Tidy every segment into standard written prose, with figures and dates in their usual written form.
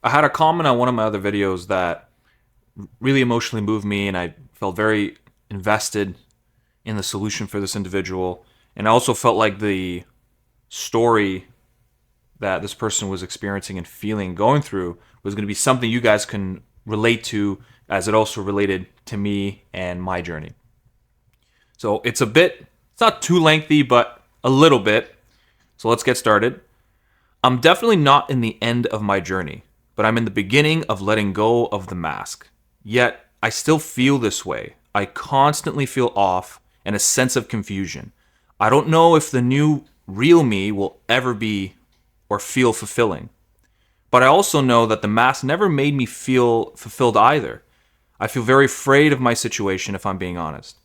I had a comment on one of my other videos that really emotionally moved me, and I felt very invested in the solution for this individual. And I also felt like the story that this person was experiencing and feeling, going through, was going to be something you guys can relate to, as it also related to me and my journey. So it's not too lengthy, but a little bit. So let's get started. I'm definitely not in the end of my journey, but I'm in the beginning of letting go of the mask. Yet, I still feel this way. I constantly feel off and a sense of confusion. I don't know if the new real me will ever be or feel fulfilling. But I also know that the mask never made me feel fulfilled either. I feel very afraid of my situation, if I'm being honest.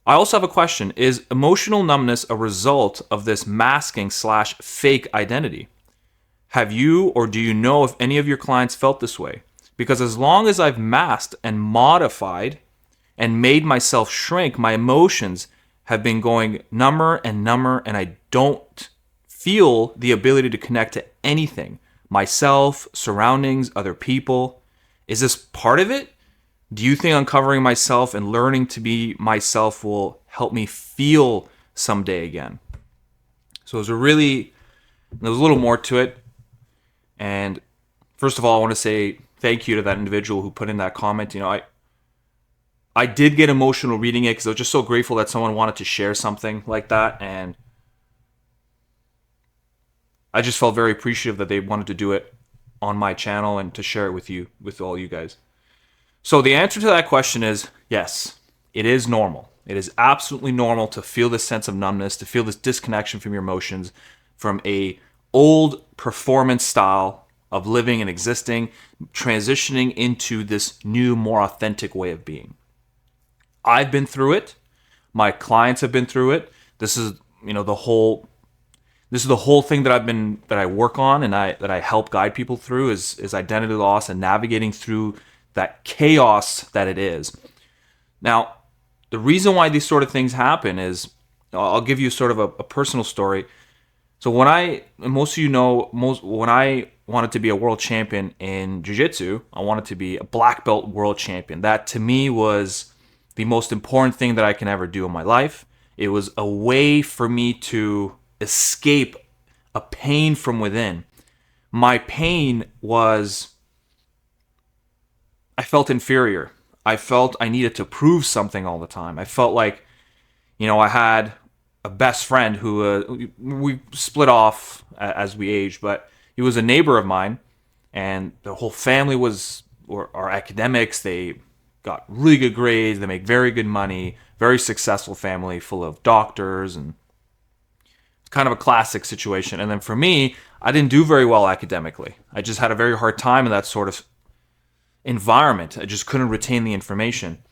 I also have a question. Is emotional numbness a result of this masking slash fake identity? Have you or do you know if any of your clients felt this way? Because as long as I've masked and modified and made myself shrink, my emotions have been going number and number, and I don't feel the ability to connect to anything myself, surroundings, other people. Is this part of it? Do you think uncovering myself and learning to be myself will help me feel someday again? So there's a little more to it. And first of all, I want to say thank you to that individual who put in that comment. I did get emotional reading it because I was just so grateful that someone wanted to share something like that. And I just felt very appreciative that they wanted to do it on my channel and to share it with all you guys. So the answer to that question is yes, it is normal. It is absolutely normal to feel this sense of numbness, to feel this disconnection from your emotions, from a old performance style of living and existing, transitioning into this new, more authentic way of being. I've been through it. My clients have been through it. This is, the whole thing that I work on and that I help guide people through is identity loss and navigating through that chaos that it is. Now, the reason why these sort of things happen is, I'll give you sort of a personal story. So when when I wanted to be a world champion in jiu-jitsu, I wanted to be a black belt world champion. That to me was the most important thing that I can ever do in my life. It was a way for me to escape a pain from within. My pain was I felt inferior. I felt I needed to prove something all the time. I felt like, I had a best friend who we split off as we aged, but he was a neighbor of mine, and the whole family are academics. They got really good grades. They make very good money. Very successful family, full of doctors, and it's kind of a classic situation. And then for me, I didn't do very well academically. I just had a very hard time in that sort of environment. I just couldn't retain the information.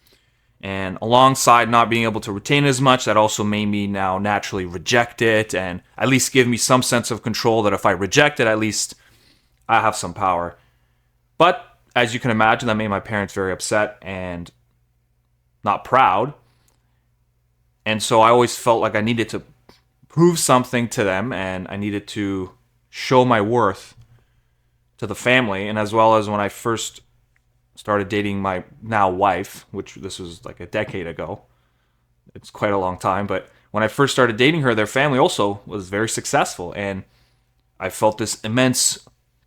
And alongside not being able to retain as much, that also made me now naturally reject it and at least give me some sense of control that if I reject it, at least I have some power. But as you can imagine, that made my parents very upset and not proud. And so I always felt like I needed to prove something to them and I needed to show my worth to the family. And as well as when I first started dating my now wife, which this was like a decade ago. It's quite a long time, but when I first started dating her, their family also was very successful, and I felt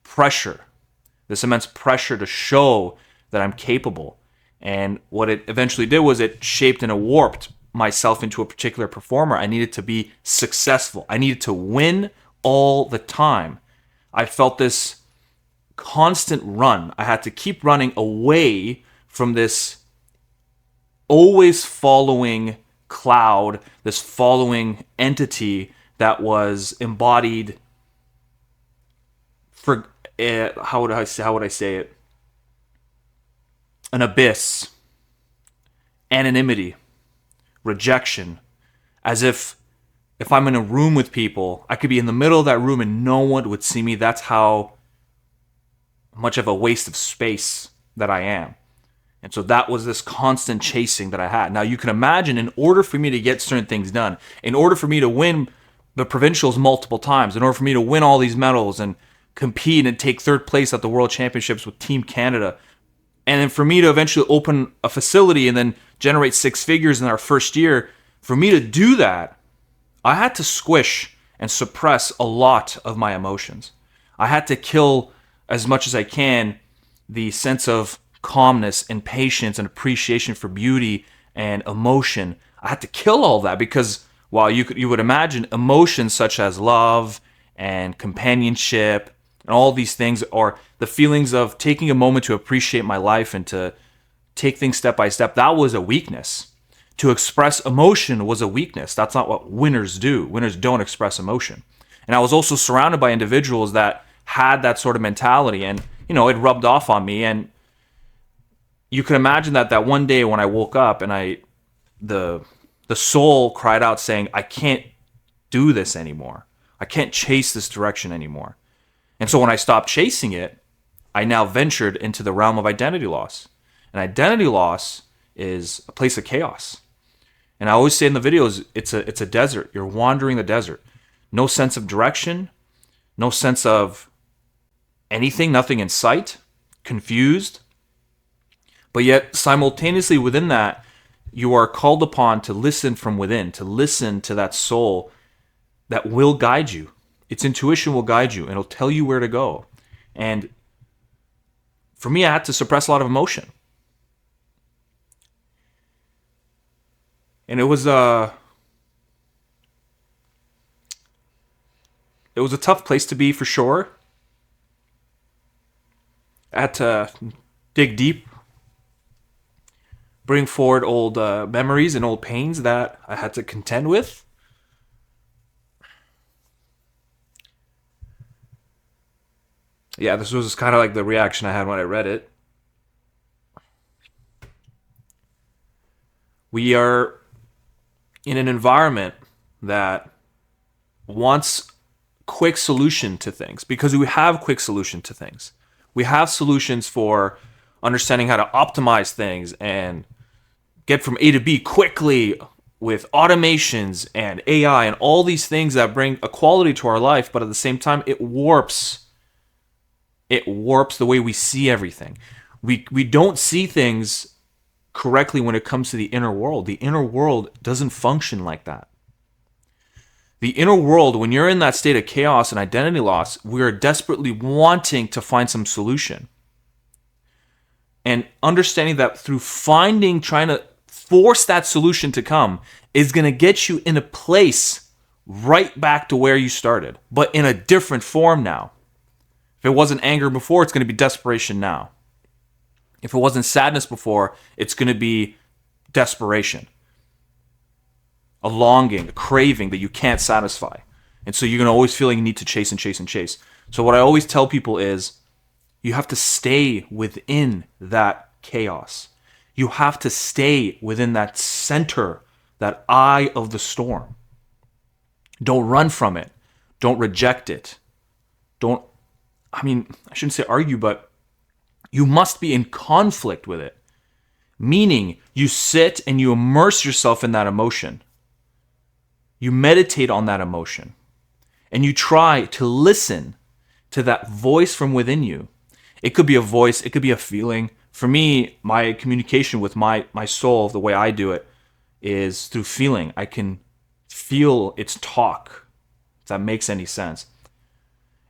pressure, this immense pressure to show that I'm capable. And what it eventually did was it shaped and it warped myself into a particular performer. I needed to be successful. I needed to win all the time. I felt this constant run. I had to keep running away from this always following cloud, this following entity that was embodied for how would I say it? An abyss, anonymity, rejection, as if I'm in a room with people, I could be in the middle of that room and no one would see me. That's how much of a waste of space that I am. And so that was this constant chasing that I had. Now you can imagine, in order for me to get certain things done, in order for me to win the provincials multiple times, in order for me to win all these medals and compete and take third place at the World Championships with Team Canada. And then for me to eventually open a facility and then generate six figures in our first year, for me to do that, I had to squish and suppress a lot of my emotions. I had to kill as much as I can the sense of calmness and patience and appreciation for beauty and emotion. I had to kill all that because while you would imagine emotions such as love and companionship and all these things, or the feelings of taking a moment to appreciate my life and to take things step by step, that was a weakness. To express emotion was a weakness. That's not what winners do. Winners don't express emotion. And I was also surrounded by individuals that had that sort of mentality, and it rubbed off on me. And you can imagine that one day when I woke up and the soul cried out saying, I can't do this anymore. I can't chase this direction anymore. And so when I stopped chasing it, I now ventured into the realm of identity loss. And identity loss is a place of chaos. And I always say in the videos, it's a desert. You're wandering the desert. No sense of direction, no sense of anything, nothing in sight, confused. But yet simultaneously within that, you are called upon to listen from within, to listen to that soul that will guide you. Its intuition will guide you and it'll tell you where to go. And for me, I had to suppress a lot of emotion. And it was a tough place to be for sure. I had to dig deep, bring forward old memories and old pains that I had to contend with. Yeah, this was kind of like the reaction I had when I read it. We are in an environment that wants quick solution to things because we have quick solution to things. We have solutions for understanding how to optimize things and get from A to B quickly with automations and AI and all these things that bring a quality to our life, but at the same time, it warps the way we see everything. We don't see things correctly when it comes to the inner world. The inner world doesn't function like that. The inner world, when you're in that state of chaos and identity loss, we are desperately wanting to find some solution. And understanding that through trying to force that solution to come is going to get you in a place right back to where you started, but in a different form now. If it wasn't anger before, it's going to be desperation now. If it wasn't sadness before, it's going to be desperation. A longing, a craving that you can't satisfy. And so you're going to always feel like you need to chase and chase and chase. So what I always tell people is you have to stay within that chaos. You have to stay within that center, that eye of the storm. Don't run from it. Don't reject it. I shouldn't say argue, but you must be in conflict with it. Meaning, you sit and you immerse yourself in that emotion. You meditate on that emotion. And you try to listen to that voice from within you. It could be a voice, it could be a feeling. For me, my communication with my soul, the way I do it, is through feeling. I can feel its talk, if that makes any sense.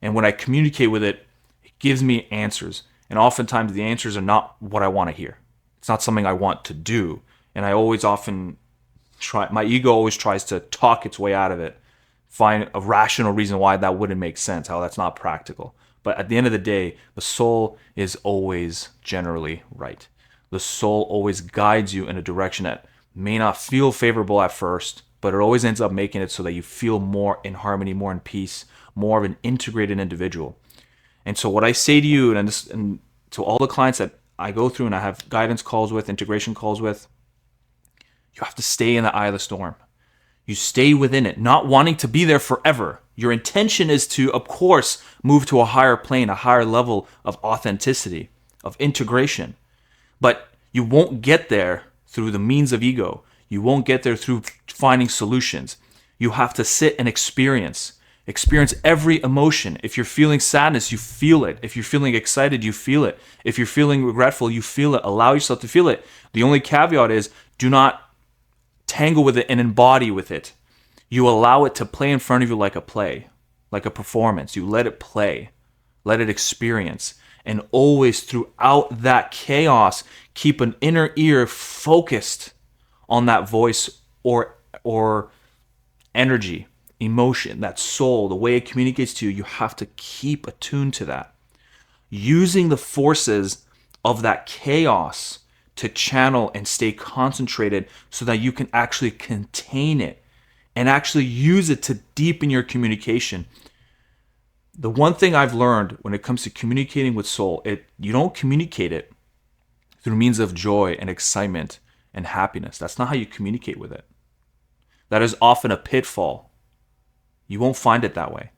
And when I communicate with it, it gives me answers. And oftentimes the answers are not what I want to hear. It's not something I want to do. And I always my ego always tries to talk its way out of it, find a rational reason why that wouldn't make sense, how that's not practical. But at the end of the day, the soul is always generally right. The soul always guides you in a direction that may not feel favorable at first, but it always ends up making it so that you feel more in harmony, more in peace, more of an integrated individual. And so what I say to you and to all the clients that I go through and I have guidance calls with, integration calls with, you have to stay in the eye of the storm. You stay within it, not wanting to be there forever. Your intention is to, of course, move to a higher plane, a higher level of authenticity, of integration. But you won't get there through the means of ego. You won't get there through finding solutions. You have to sit and experience. Experience every emotion. If you're feeling sadness, you feel it. If you're feeling excited, you feel it. If you're feeling regretful, you feel it. Allow yourself to feel it. The only caveat is do not tangle with it and embody with it. You allow it to play in front of you like a play, like a performance. You let it play, let it experience. And always throughout that chaos, keep an inner ear focused on that voice or energy, emotion, that soul, the way it communicates to you. You have to keep attuned to that. Using the forces of that chaos to channel and stay concentrated so that you can actually contain it and actually use it to deepen your communication. The one thing I've learned when it comes to communicating with soul, you don't communicate it through means of joy and excitement and happiness. That's not how you communicate with it. That is often a pitfall. You won't find it that way.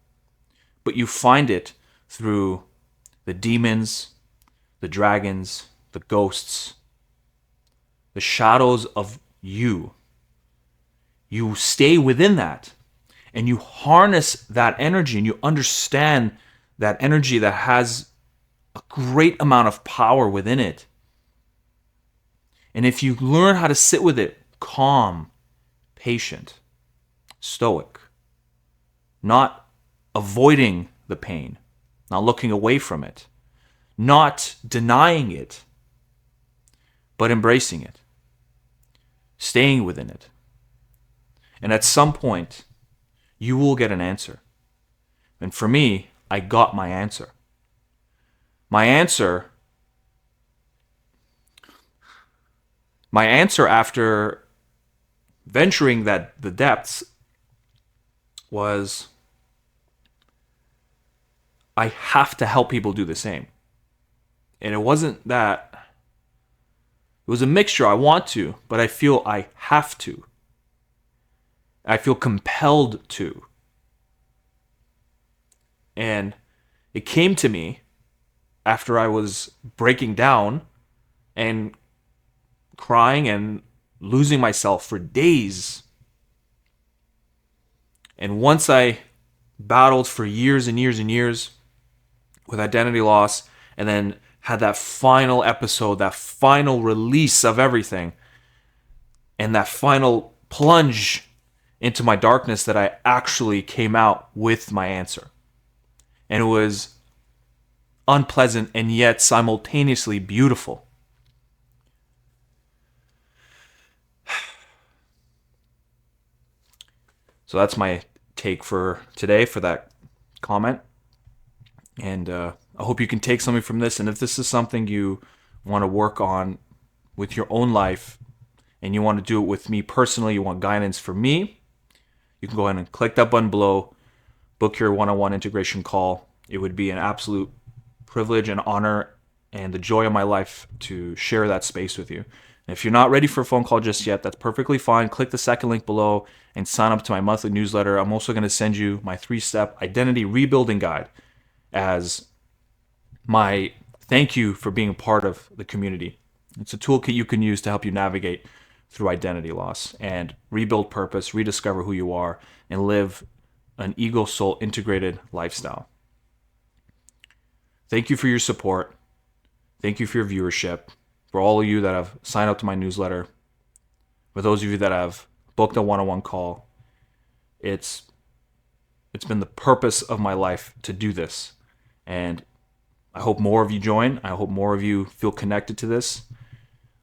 But you find it through the demons, the dragons, the ghosts, the shadows of you. You stay within that and you harness that energy and you understand that energy that has a great amount of power within it. And if you learn how to sit with it, calm, patient, stoic, not avoiding the pain, not looking away from it, not denying it, but embracing it, staying within it. And at some point, you will get an answer. And for me, I got my answer. My answer after venturing the depths was, I have to help people do the same. And it wasn't that, it was a mixture. I want to, but I feel I have to. I feel compelled to. And it came to me after I was breaking down and crying and losing myself for days. And once I battled for years and years and years with identity loss, and then had that final episode, that final release of everything, and that final plunge into my darkness, that I actually came out with my answer. And it was unpleasant and yet simultaneously beautiful. So that's my take for today for that comment. And I hope you can take something from this. And if this is something you want to work on with your own life and you want to do it with me personally, you want guidance from me, you can go ahead and click that button below, book your one-on-one integration call. It would be an absolute privilege and honor and the joy of my life to share that space with you. And if you're not ready for a phone call just yet, that's perfectly fine. Click the second link below and sign up to my monthly newsletter. I'm also going to send you my 3-step identity rebuilding guide as my thank you for being a part of the community. It's a toolkit you can use to help you navigate through identity loss and rebuild purpose, rediscover who you are, and live an ego-soul integrated lifestyle. Thank you for your support. Thank you for your viewership. For all of you that have signed up to my newsletter, for those of you that have booked a one-on-one call, it's been the purpose of my life to do this. And I hope more of you join. I hope more of you feel connected to this.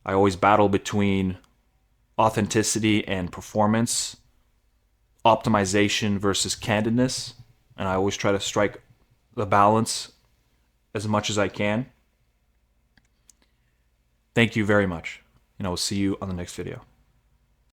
I always battle between authenticity and performance, optimization versus candidness, and I always try to strike the balance as much as I can. Thank you very much, and I will see you on the next video.